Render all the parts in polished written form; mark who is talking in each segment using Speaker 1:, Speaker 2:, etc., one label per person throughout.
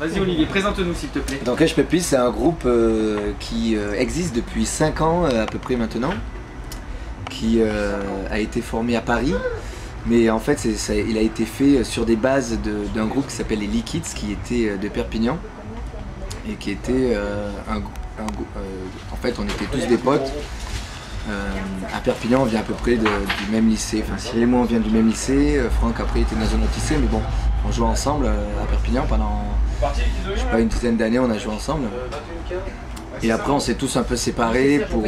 Speaker 1: Vas-y Olivier, présente-nous s'il te plaît.
Speaker 2: Donc Hush Puppies, c'est un groupe qui existe depuis 5 ans à peu près maintenant, qui a été formé à Paris, mais en fait il a été fait sur des bases d'un groupe qui s'appelle les Liquids, qui était de Perpignan, et qui était en fait on était tous des potes. À Perpignan on vient à peu près du même lycée, enfin Cyril et moi on vient du même lycée, Franck après était dans un autre lycée, mais bon, on jouait ensemble à Perpignan pendant, je sais pas, une dizaine d'années on a joué ensemble. Et après on s'est tous un peu séparés pour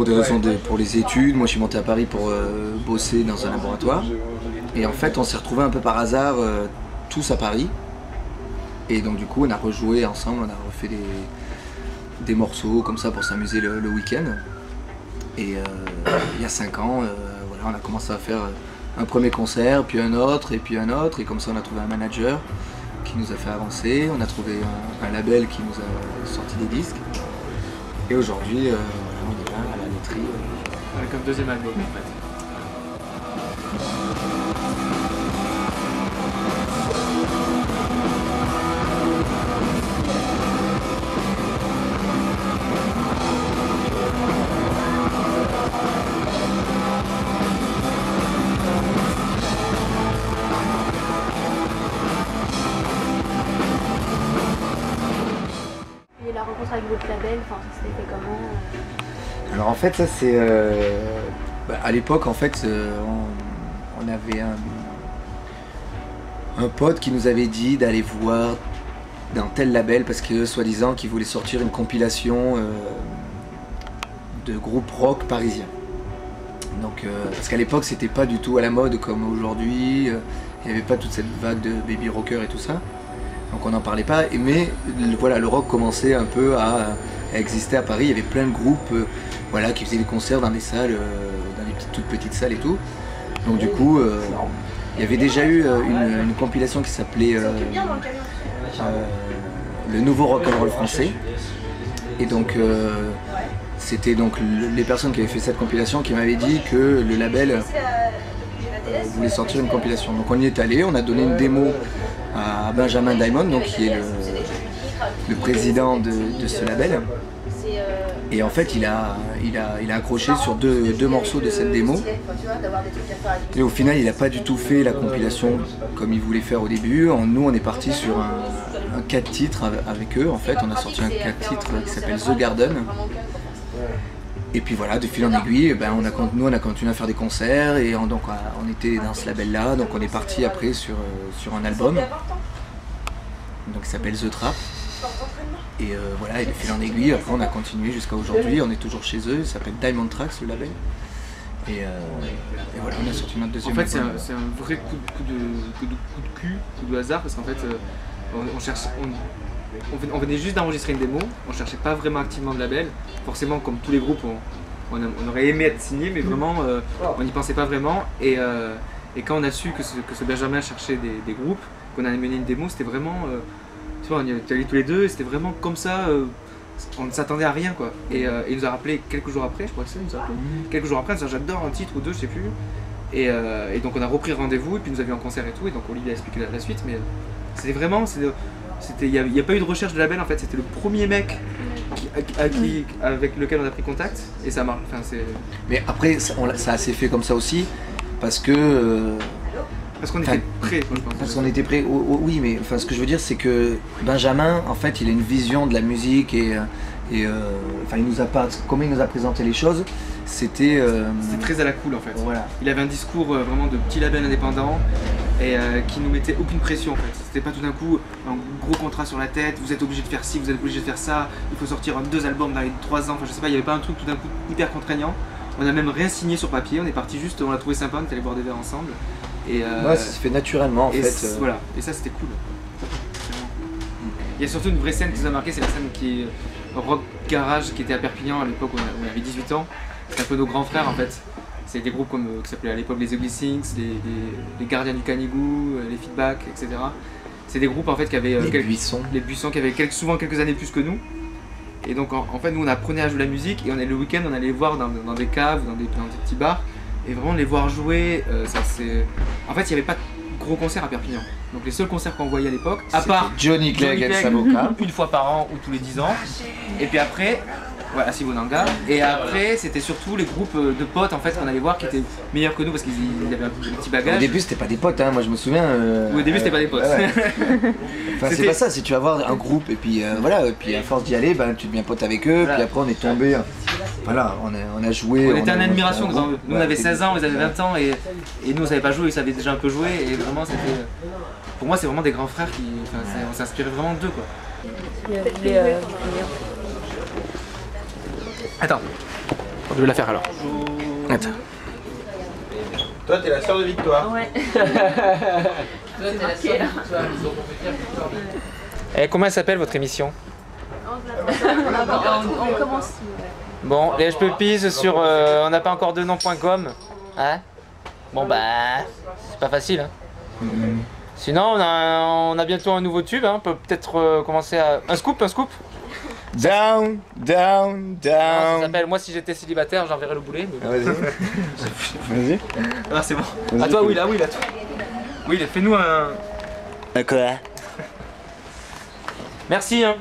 Speaker 2: des raisons pour les études. Moi je suis monté à Paris pour bosser dans un laboratoire. Et en fait on s'est retrouvés un peu par hasard tous à Paris. Et donc du coup on a rejoué ensemble, on a refait des morceaux comme ça pour s'amuser le week-end. Et il y a 5 ans, voilà, on a commencé à faire un premier concert, puis un autre, et puis un autre. Et comme ça on a trouvé un manager qui nous a fait avancer, on a trouvé un label qui nous a sorti des disques. Et aujourd'hui, on est là à la laiterie.
Speaker 1: Avec un deuxième album en fait.
Speaker 3: La rencontre avec votre label, enfin, ça s'était fait comment
Speaker 2: Alors en fait ça c'est... à l'époque en fait on avait un pote qui nous avait dit d'aller voir dans tel label parce que soi-disant qu'il voulait sortir une compilation de groupes rock parisiens. Donc, parce qu'à l'époque c'était pas du tout à la mode comme aujourd'hui, il n'y avait pas toute cette vague de baby rocker et tout ça. Donc on n'en parlait pas, mais voilà, le rock commençait un peu à exister à Paris. Il y avait plein de groupes voilà, qui faisaient des concerts dans des salles, dans des toutes petites salles et tout. Donc du coup, il y avait déjà eu une compilation qui s'appelait le nouveau rock'n'roll français. Et donc c'était donc les personnes qui avaient fait cette compilation qui m'avaient dit que le label voulait sortir une compilation. Donc on y est allé, on a donné une démo à Benjamin Diamond, donc, qui est le président de ce label. Et en fait il a accroché sur deux morceaux de cette démo. Et au final il n'a pas du tout fait la compilation comme il voulait faire au début. Nous on est parti sur un 4 titres avec eux. En fait on a sorti un 4 titres qui s'appelle The Garden. Et puis voilà, de fil en aiguille, ben nous on a continué à faire des concerts et donc on était dans ce label là, donc on est parti après sur un album donc qui s'appelle The Trap. Et voilà, et de fil en aiguille, après on a continué jusqu'à aujourd'hui, on est toujours chez eux, ça s'appelle Diamond Tracks le label. Et voilà, on a sorti notre deuxième album.
Speaker 1: En fait c'est un vrai coup de cul, coup de hasard, parce qu'en fait on venait juste d'enregistrer une démo, on cherchait pas vraiment activement de label. Forcément, comme tous les groupes, on aurait aimé être signé, mais vraiment on n'y pensait pas vraiment. Et quand on a su que ce Benjamin cherchait des groupes, qu'on allait mener une démo, c'était vraiment, tu vois, on y était allés tous les deux, et c'était vraiment comme ça, on ne s'attendait à rien quoi. Et il nous a rappelé quelques jours après, je crois que c'est, il nous a rappelé quelques jours après, j'adore un titre ou deux, je sais plus. Et donc on a repris rendez-vous, et puis nous avions un concert et tout, et donc Olivier a expliqué la suite, mais c'était vraiment, il n'y a pas eu de recherche de label en fait, c'était le premier mec avec lequel on a pris contact et ça marche. Enfin,
Speaker 2: mais après ça s'est fait comme ça aussi parce que...
Speaker 1: parce qu'on était prêts, je pense.
Speaker 2: Parce qu'on était prêts, oui, mais enfin, ce que je veux dire c'est que Benjamin en fait il a une vision de la musique et enfin, comment il nous a présenté les choses, c'était
Speaker 1: très à la cool en fait.
Speaker 2: Voilà.
Speaker 1: Il avait un discours vraiment de petit label indépendant et qui nous mettait aucune pression en fait. C'était pas tout d'un coup un gros contrat sur la tête, vous êtes obligé de faire ci, vous êtes obligé de faire ça, il faut sortir 2 albums dans les 3 ans, enfin je sais pas, il n'y avait pas un truc tout d'un coup hyper contraignant. On a même rien signé sur papier, on est parti juste, on l'a trouvé sympa, on est allé boire des verres ensemble. Et
Speaker 2: ouais, ça se fait naturellement en fait.
Speaker 1: Voilà, et ça c'était cool. Il y a surtout une vraie scène qui nous a marqué, c'est la scène qui est rock garage qui était à Perpignan à l'époque où on avait 18 ans. C'est un peu nos grands frères en fait. C'est des groupes qui s'appelaient à l'époque les Ugly Things, les Gardiens du Canigou, les Feedback, etc. C'est des groupes en fait qui avaient
Speaker 2: les Buissons
Speaker 1: qui avaient souvent quelques années plus que nous. Et donc en fait nous on apprenait à jouer la musique et le week-end on allait les voir dans des caves, dans des petits bars. Et vraiment les voir jouer, en fait il n'y avait pas de gros concerts à Perpignan. Donc les seuls concerts qu'on voyait à l'époque, à part
Speaker 2: Johnny Clegg et Saboka,
Speaker 1: une fois par an ou tous les 10 ans. Et puis après, voilà, Sibonanga. Et après, c'était surtout les groupes de potes en fait qu'on allait voir qui étaient meilleurs que nous parce qu'ils avaient un petit bagage.
Speaker 2: au début c'était pas des potes, hein. Moi je me souviens.
Speaker 1: Au début, c'était pas des potes.
Speaker 2: Ouais. Enfin, c'est
Speaker 1: C'était-
Speaker 2: pas ça, c'est tu vas voir un groupe et puis voilà, et puis à force d'y aller, ben, tu deviens pote avec eux,
Speaker 1: Voilà.
Speaker 2: puis après on est tombé. Voilà, on a joué.
Speaker 1: On était en
Speaker 2: a-
Speaker 1: admiration
Speaker 2: on a-
Speaker 1: devant eux. Nous on
Speaker 2: ouais,
Speaker 1: avait 16 ans, ils avaient
Speaker 2: ouais.
Speaker 1: 20 ans et nous on savait pas jouer, ils savaient déjà un peu jouer et vraiment c'était. Pour moi c'est vraiment des grands frères qui. Enfin, on s'inspirait vraiment d'eux quoi. Attends. Je vais la faire alors.
Speaker 2: Attends.
Speaker 4: Toi, t'es la sœur de Victoire.
Speaker 3: Ouais.
Speaker 1: Et comment elle s'appelle votre émission?
Speaker 3: On commence.
Speaker 1: Bon, les HP Peas sur on n'a pas encore de nom.com. Hein? Bon bah, c'est pas facile. Hein. Sinon, on a bientôt un nouveau tube. Hein. On peut peut-être commencer à. Un scoop.
Speaker 2: Down, down,
Speaker 1: Non, ça
Speaker 2: down.
Speaker 1: s'appelle Moi si j'étais célibataire, j'enverrais le boulet. Mais bon.
Speaker 2: Vas-y. Vas-y.
Speaker 1: Ah, c'est bon. À toi, oui, là, toi. Oui, fais-nous un.
Speaker 2: Quoi?
Speaker 1: Merci. Hein.